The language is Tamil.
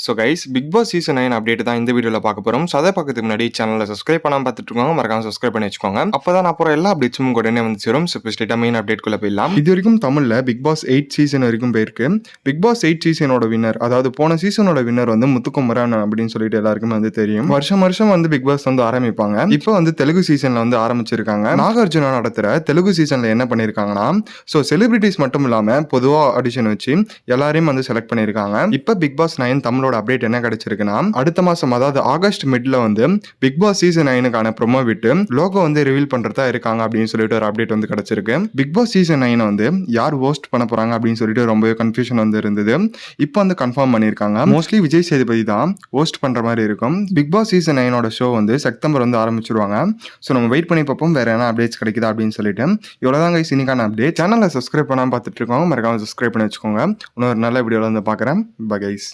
So guys, Bigg Boss season 9 update தான் இந்த வீடியோவில் பார்க்க போகிறோம். ஸோ அதை பார்க்கறதுக்கு முன்னாடி சேனலை சப்ஸ்கிரைப் பண்ணாமல் பார்த்துட்டு இருக்கோங்க, மறக்காம சப்ஸ்கிரைப் பண்ணி வச்சுக்கோங்க. அப்போ தான் அப்புறம் எல்லா அப்டேட்ஸும் உடனே வந்து சேரும். ஸோ இப்போ ஸ்ட்ரெயிட்டாக மெயின் அப்டேட்குள்ளே போயிடலாம். இது வரைக்கும் தமிழில் பிக் பாஸ் 8 சீசன் வரைக்கும் போயிருக்கு. பிக் பாஸ் 8 சீசனோட வின்னர், அதாவது போன சீசனோட வின்னர் வந்து முத்துக்குமரன் அப்படின்னு சொல்லிட்டு எல்லாருக்குமே வந்து தெரியும். வருஷம் வருஷம் வந்து பிக் பாஸ் வந்து ஆரம்பிப்பாங்க. இப்போ வந்து தெலுங்கு சீசன்ல வந்து ஆரம்பிச்சிருக்காங்க. நாகார்ஜுனா நடத்துகிற தெலுங்கு சீசன்ல என்ன பண்ணியிருக்காங்கன்னா, ஸோ செலிபிரிட்டிஸ் மட்டும் இல்லாமல் பொதுவாக ஆடிஷன் வச்சு எல்லாரையும் வந்து செலக்ட் பண்ணியிருக்காங்க. இப்போ பிக் பாஸ் 9 தமிழோட அப்டேட் என்ன கிடைச்சிருக்குன்னா, அடுத்த மாசம் அதாவது ஆகஸ்ட் மிட்ல வந்து பிக் பாஸ் சீசன் 9க்கான ப்ரோமோ விட்டு லோகோ வந்து ரிவீல் பண்றதா இருக்காங்க அப்படின்னு சொல்லிட்டு ஒரு அப்டேட் வந்து கிடைச்சிருக்கு. பிக் பாஸ் சீசன் 9 வந்து யார் ஹோஸ்ட் பண்ண போறாங்க அப்படின்னு சொல்லிட்டு ரொம்பவே கன்ஃபியூஷன் வந்து இருந்தது. இப்போ வந்து கன்ஃபார்ம் பண்ணியிருக்காங்க. மோஸ்ட்லி விஜய் சேதுபதி தான் ஹோஸ்ட் பண்ற மாதிரி இருக்கும். பிக் பாஸ் சீசன் 9ஓட ஷோ வந்து செப்டம்பர் வந்து ஆரம்பிச்சிருவாங்க. ஸோ நம்ம வெயிட் பண்ணி பார்ப்போம் வேற என்ன அப்டேட்ஸ் கிடைக்குதா அப்படின்னு சொல்லிட்டு. இவ்வளோதாங்க இன்னைக்கான அப்டேட். சேனலை சப்ஸ்கிரைப் பண்ணாமல் பார்த்துட்டு இருக்கோங்க, மறக்காம சப்ஸ்கிரைப் பண்ணி வச்சுக்கோங்க. இன்னொரு நல்ல வீடியோவில் வந்து பார்க்குறேன். Bye guys.